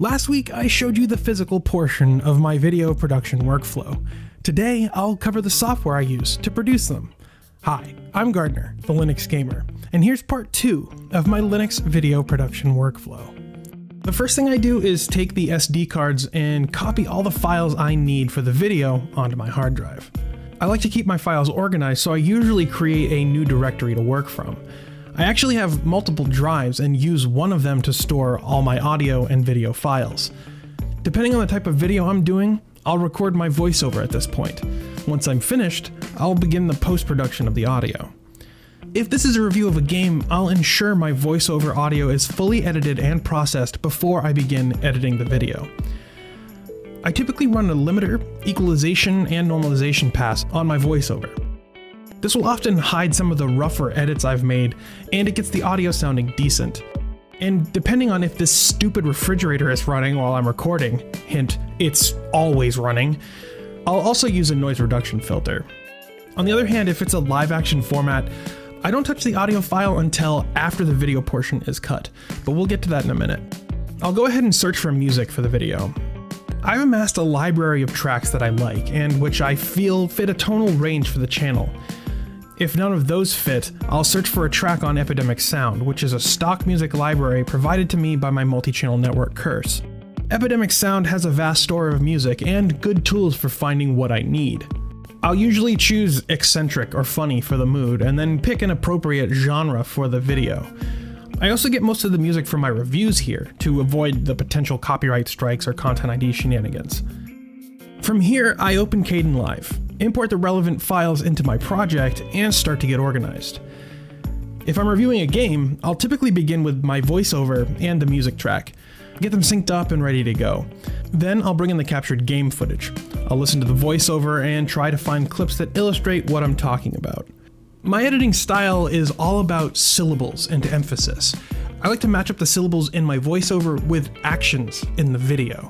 Last week, I showed you the physical portion of my video production workflow. Today, I'll cover the software I use to produce them. Hi, I'm Gardiner, the Linux Gamer, and here's part 2 of my Linux video production workflow. The first thing I do is take the SD cards and copy all the files I need for the video onto my hard drive. I like to keep my files organized, so I usually create a new directory to work from. I actually have multiple drives and use one of them to store all my audio and video files. Depending on the type of video I'm doing, I'll record my voiceover at this point. Once I'm finished, I'll begin the post-production of the audio. If this is a review of a game, I'll ensure my voiceover audio is fully edited and processed before I begin editing the video. I typically run a limiter, equalization, and normalization pass on my voiceover. This will often hide some of the rougher edits I've made, and it gets the audio sounding decent. And depending on if this stupid refrigerator is running while I'm recording, hint, it's always running, I'll also use a noise reduction filter. On the other hand, if it's a live action format, I don't touch the audio file until after the video portion is cut, but we'll get to that in a minute. I'll go ahead and search for music for the video. I've amassed a library of tracks that I like, and which I feel fit a tonal range for the channel. If none of those fit, I'll search for a track on Epidemic Sound, which is a stock music library provided to me by my multi-channel network Curse. Epidemic Sound has a vast store of music and good tools for finding what I need. I'll usually choose eccentric or funny for the mood, and then pick an appropriate genre for the video. I also get most of the music from my reviews here, to avoid the potential copyright strikes or content ID shenanigans. From here, I open Kdenlive, import the relevant files into my project, and start to get organized. If I'm reviewing a game, I'll typically begin with my voiceover and the music track, get them synced up and ready to go. Then I'll bring in the captured game footage. I'll listen to the voiceover and try to find clips that illustrate what I'm talking about. My editing style is all about syllables and emphasis. I like to match up the syllables in my voiceover with actions in the video.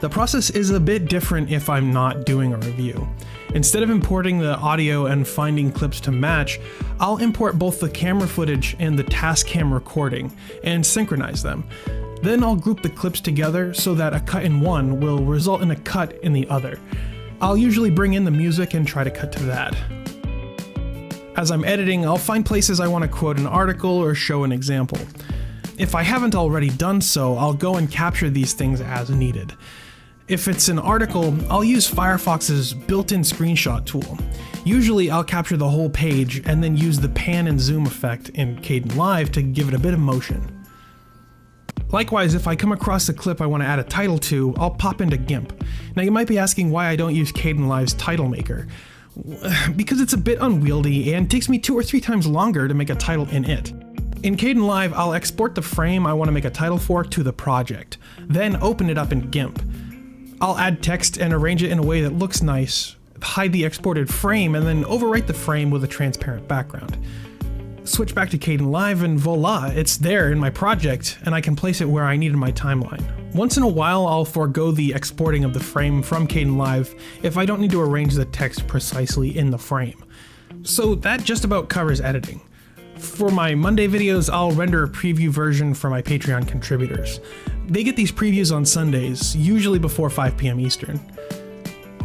The process is a bit different if I'm not doing a review. Instead of importing the audio and finding clips to match, I'll import both the camera footage and the Tascam recording and synchronize them. Then I'll group the clips together so that a cut in one will result in a cut in the other. I'll usually bring in the music and try to cut to that. As I'm editing, I'll find places I want to quote an article or show an example. If I haven't already done so, I'll go and capture these things as needed. If it's an article, I'll use Firefox's built-in screenshot tool. Usually I'll capture the whole page and then use the pan and zoom effect in Kdenlive to give it a bit of motion. Likewise, if I come across a clip I want to add a title to, I'll pop into GIMP. Now you might be asking why I don't use Kdenlive's title maker. Because it's a bit unwieldy and takes me 2 or 3 times longer to make a title in it. In Kdenlive, I'll export the frame I want to make a title for to the project, then open it up in GIMP. I'll add text and arrange it in a way that looks nice, hide the exported frame, and then overwrite the frame with a transparent background. Switch back to Kdenlive and voila, it's there in my project, and I can place it where I need in my timeline. Once in a while, I'll forego the exporting of the frame from Kdenlive if I don't need to arrange the text precisely in the frame. So that just about covers editing. For my Monday videos, I'll render a preview version for my Patreon contributors. They get these previews on Sundays, usually before 5 p.m. Eastern.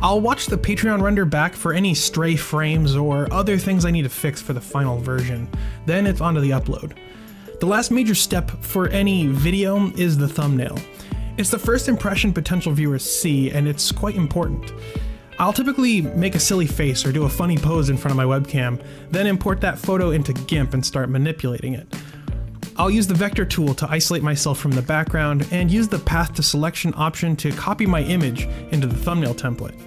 I'll watch the Patreon render back for any stray frames or other things I need to fix for the final version. Then it's onto the upload. The last major step for any video is the thumbnail. It's the first impression potential viewers see, and it's quite important. I'll typically make a silly face or do a funny pose in front of my webcam, then import that photo into GIMP and start manipulating it. I'll use the vector tool to isolate myself from the background and use the path to selection option to copy my image into the thumbnail template.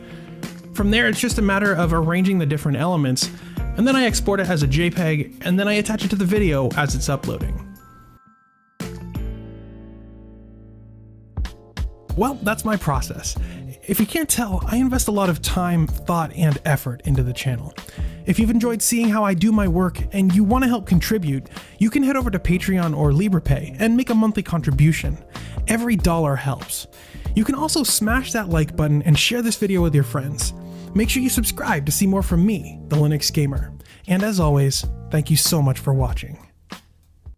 From there, it's just a matter of arranging the different elements, and then I export it as a JPEG, and then I attach it to the video as it's uploading. Well, that's my process. If you can't tell, I invest a lot of time, thought, and effort into the channel. If you've enjoyed seeing how I do my work and you want to help contribute, you can head over to Patreon or LibrePay and make a monthly contribution. Every dollar helps. You can also smash that like button and share this video with your friends. Make sure you subscribe to see more from me, the Linux Gamer. And as always, thank you so much for watching.